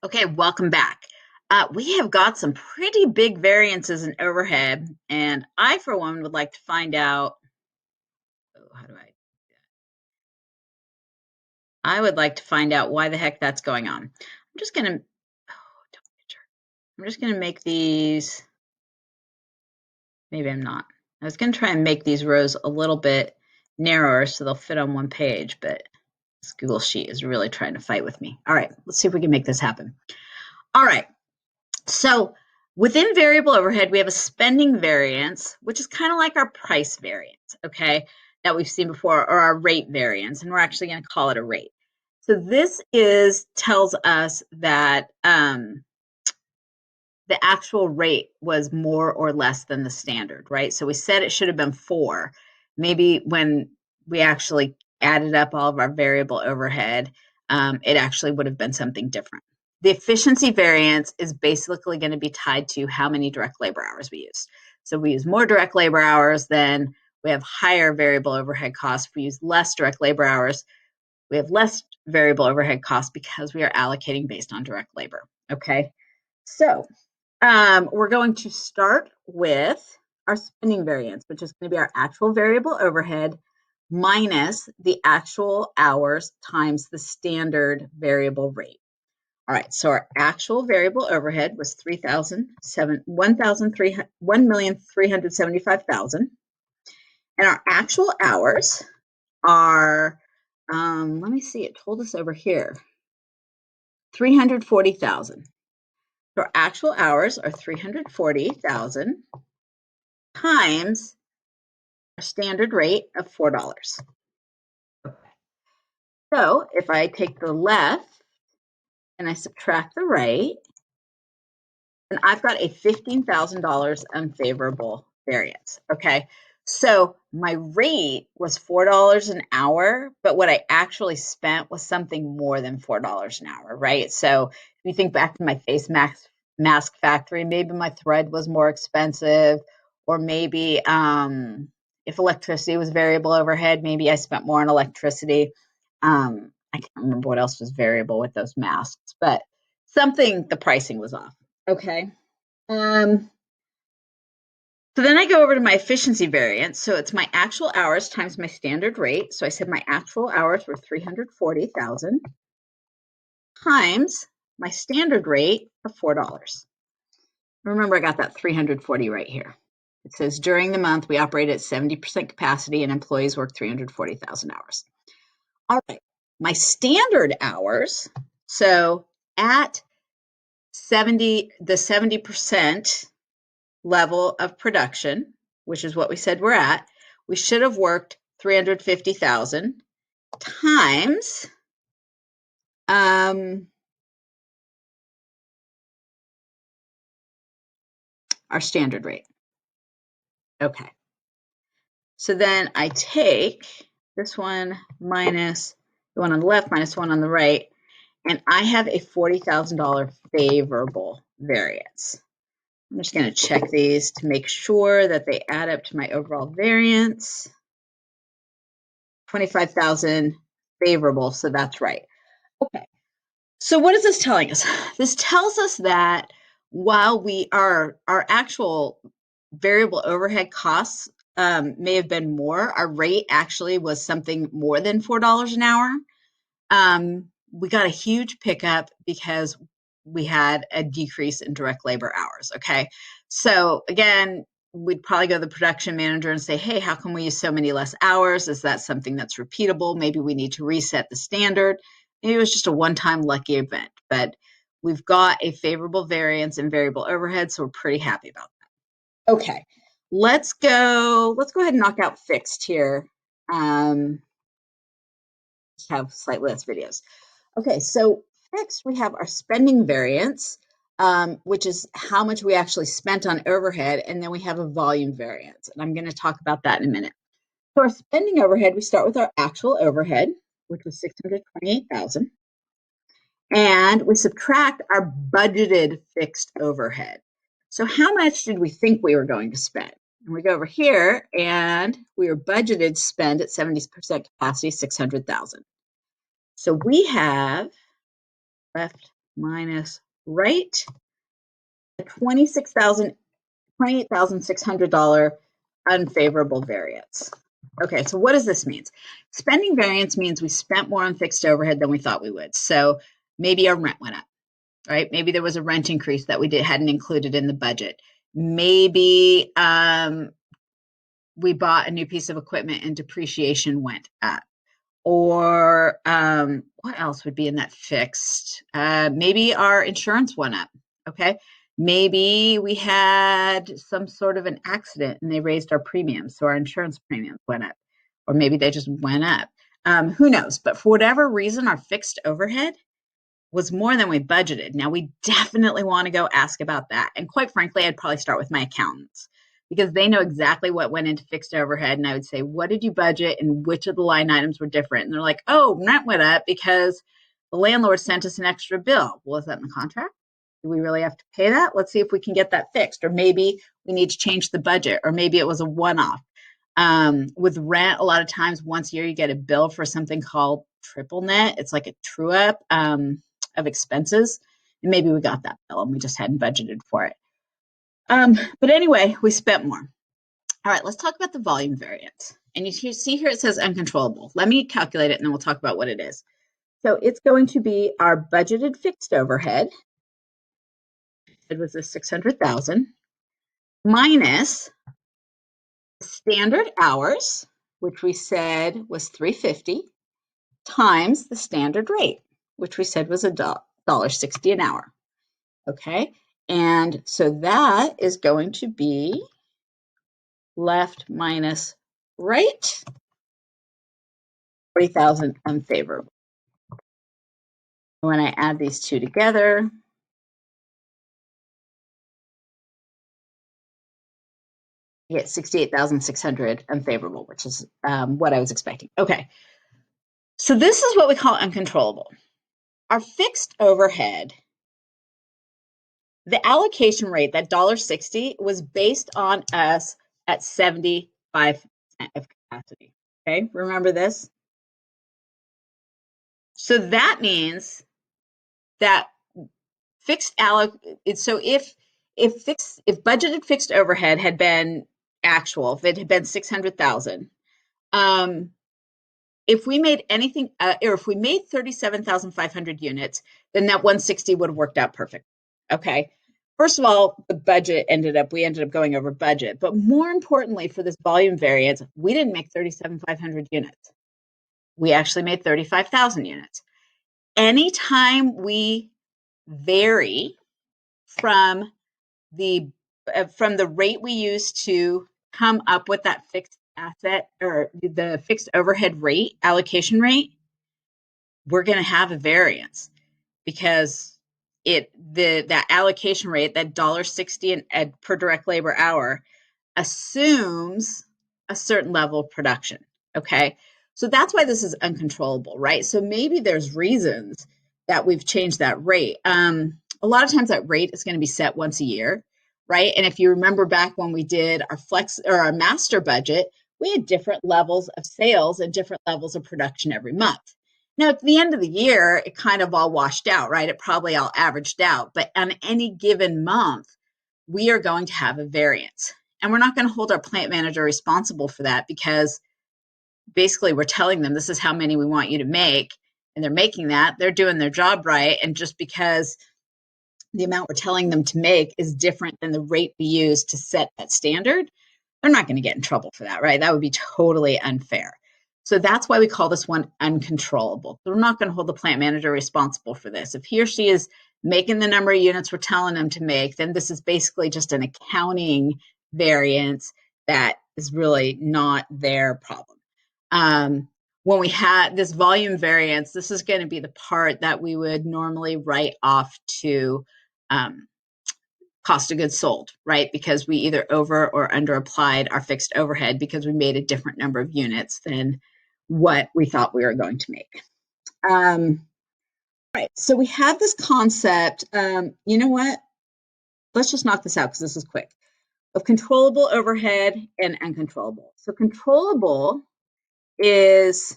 Okay, welcome back. We have got some pretty big variances in overhead, and I, for one, would like to find out. Oh, how do I would like to find out why the heck that's going on. I'm just gonna. Oh, don't picture. I'm just gonna make these. Maybe I'm not. I was gonna try and make these rows a little bit narrower so they'll fit on one page, but this Google Sheet is really trying to fight with me. All right, let's see if we can make this happen. All right. So within variable overhead, we have a spending variance, which is kind of like our price variance, okay, that we've seen before, or our rate variance, and we're actually going to call it a rate. So this tells us that the actual rate was more or less than the standard, right? So we said it should have been 4. Maybe when we actually added up all of our variable overhead, it actually would have been something different. The efficiency variance is basically going to be tied to how many direct labor hours we use. So we use more direct labor hours, then we have higher variable overhead costs. If we use less direct labor hours, we have less variable overhead costs because we are allocating based on direct labor. Okay, so we're going to start with our spending variance, which is going to be our actual variable overhead minus the actual hours times the standard variable rate. All right, so our actual variable overhead was $1,375,000, and our actual hours are, let me see, it told us over here, 340,000. So our actual hours are 340,000 times our standard rate of $4. So if I take the left and I subtract the right, then I've got a $15,000 unfavorable variance. Okay, so my rate was $4 an hour, but what I actually spent was something more than $4 an hour, right? So if you think back to my face mask factory, maybe my thread was more expensive, or maybe if electricity was variable overhead, maybe I spent more on electricity. I can't remember what else was variable with those masks, but the pricing was off. Okay. So then I go over to my efficiency variance. So it's my actual hours times my standard rate. So I said my actual hours were 340,000 times my standard rate of $4. Remember, I got that 340 right here. It says during the month, we operate at 70% capacity and employees work 340,000 hours. All right, my standard hours. So at the 70% level of production, which is what we said we're at, we should have worked 350,000 times our standard rate. Okay. So then I take this one minus the one on the left minus one on the right, and I have a $40,000 favorable variance. I'm just going to check these to make sure that they add up to my overall variance. 25,000 favorable, so that's right. Okay. So what is this telling us? This tells us that while our actual variable overhead costs may have been more, our rate actually was something more than $4 an hour. We got a huge pickup because we had a decrease in direct labor hours. Okay. So again, we'd probably go to the production manager and say, hey, how come we use so many less hours? Is that something that's repeatable? Maybe we need to reset the standard. Maybe it was just a one-time lucky event, but we've got a favorable variance in variable overhead, so we're pretty happy about that. Okay, let's go ahead and knock out fixed here. Just have slightly less videos. Okay, so fixed, we have our spending variance, which is how much we actually spent on overhead, and then we have a volume variance, and I'm going to talk about that in a minute. So our spending overhead, we start with our actual overhead, which was 628,000, and we subtract our budgeted fixed overhead. So how much did we think we were going to spend? And we go over here, and we were budgeted to spend at 70% capacity, 600,000. So we have left, minus right, a $28,600 unfavorable variance. Okay, so what does this mean? Spending variance means we spent more on fixed overhead than we thought we would. So maybe our rent went up, right? Maybe there was a rent increase that we hadn't included in the budget. Maybe we bought a new piece of equipment and depreciation went up. Or what else would be in that fixed? Maybe our insurance went up, okay? Maybe we had some sort of an accident and they raised our premiums, so our insurance premiums went up. Or maybe they just went up. Who knows? But for whatever reason, our fixed overhead was more than we budgeted. Now, we definitely want to go ask about that. And quite frankly, I'd probably start with my accountants because they know exactly what went into fixed overhead. And I would say, what did you budget and which of the line items were different? And they're like, oh, rent went up because the landlord sent us an extra bill. Well, is that in the contract? Do we really have to pay that? Let's see if we can get that fixed. Or maybe we need to change the budget, or maybe it was a one-off. With rent, a lot of times once a year you get a bill for something called triple net. It's like a true up of expenses. And maybe we got that bill and we just hadn't budgeted for it. But anyway, we spent more. All right, let's talk about the volume variance. And you see here it says uncontrollable. Let me calculate it and then we'll talk about what it is. So it's going to be our budgeted fixed overhead. It was the 600,000 minus standard hours, which we said was 350, times the standard rate, which we said was $1.60 an hour. Okay, and so that is going to be left minus right, 40,000 unfavorable. When I add these two together, you get 68,600 unfavorable, which is what I was expecting. Okay, so this is what we call uncontrollable. Our fixed overhead, the allocation rate, that $1.60, was based on us at 75% of capacity. Okay, remember this? So that means that so if budgeted fixed overhead had been actual, if it had been 600,000, if we made anything, or if we made 37,500 units, then that 160 would have worked out perfect. Okay. First of all, we ended up going over budget, but more importantly for this volume variance, we didn't make 37,500 units. We actually made 35,000 units. Anytime we vary from the rate we use to come up with that fixed asset or the fixed overhead rate, allocation rate, we're going to have a variance because that allocation rate, that $1.60 per direct labor hour, assumes a certain level of production. Okay, so that's why this is uncontrollable, right? So maybe there's reasons that we've changed that rate. A lot of times that rate is going to be set once a year, right? And if you remember back when we did our flex or our master budget, we had different levels of sales and different levels of production every month. Now, at the end of the year, it kind of all washed out, right? It probably all averaged out. But on any given month, we are going to have a variance. And we're not going to hold our plant manager responsible for that because basically we're telling them this is how many we want you to make. And they're making that. They're doing their job right. And just because the amount we're telling them to make is different than the rate we use to set that standard, they're not going to get in trouble for that, right? That would be totally unfair. So that's why we call this one uncontrollable. We're not going to hold the plant manager responsible for this. If he or she is making the number of units we're telling them to make, then this is basically just an accounting variance that is really not their problem. When we had this volume variance, this is going to be the part that we would normally write off to cost of goods sold, right? Because we either over or under applied our fixed overhead because we made a different number of units than what we thought we were going to make. Right, so we have this concept, you know what? Let's just knock this out because this is quick, of controllable overhead and uncontrollable. So controllable is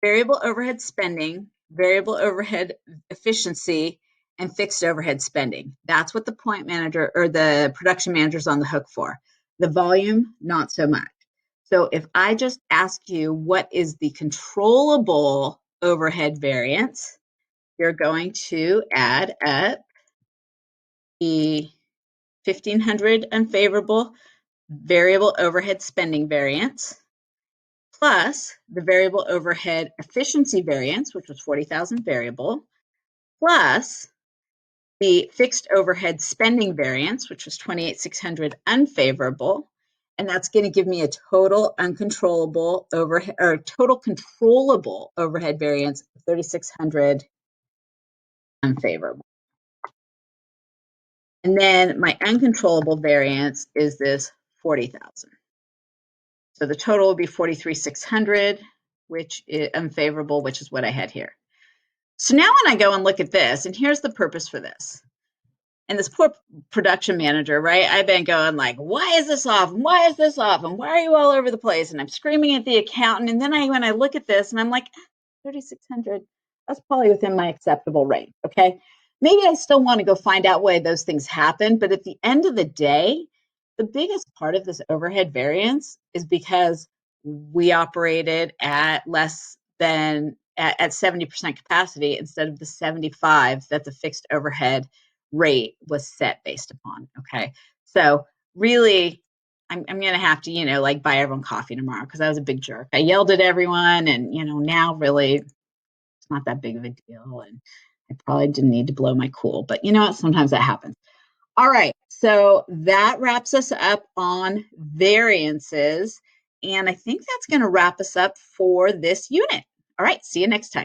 variable overhead spending, variable overhead efficiency, and fixed overhead spending. That's what the point manager or the production manager is on the hook for. The volume, not so much. So if I just ask you what is the controllable overhead variance, you're going to add up the 1,500 unfavorable variable overhead spending variance plus the variable overhead efficiency variance, which was 40,000 variable, plus the fixed overhead spending variance, which was 28,600 unfavorable, and that's going to give me a total uncontrollable overhead or total controllable overhead variance of 3,600 unfavorable. And then my uncontrollable variance is this 40,000. So the total will be 43,600, which is unfavorable, which is what I had here. So now when I go and look at this, and here's the purpose for this. And this poor production manager, right? I've been going like, why is this off? And why is this off? And why are you all over the place? And I'm screaming at the accountant. And then when I look at this and I'm like, 3,600, that's probably within my acceptable range. Okay. Maybe I still want to go find out why those things happen. But at the end of the day, the biggest part of this overhead variance is because we operated at less than at 70% capacity instead of the 75 that the fixed overhead rate was set based upon. Okay. So really, I'm going to have to, like buy everyone coffee tomorrow because I was a big jerk. I yelled at everyone and, now really it's not that big of a deal. And I probably didn't need to blow my cool, but you know what? Sometimes that happens. All right. So that wraps us up on variances. And I think that's going to wrap us up for this unit. All right. See you next time.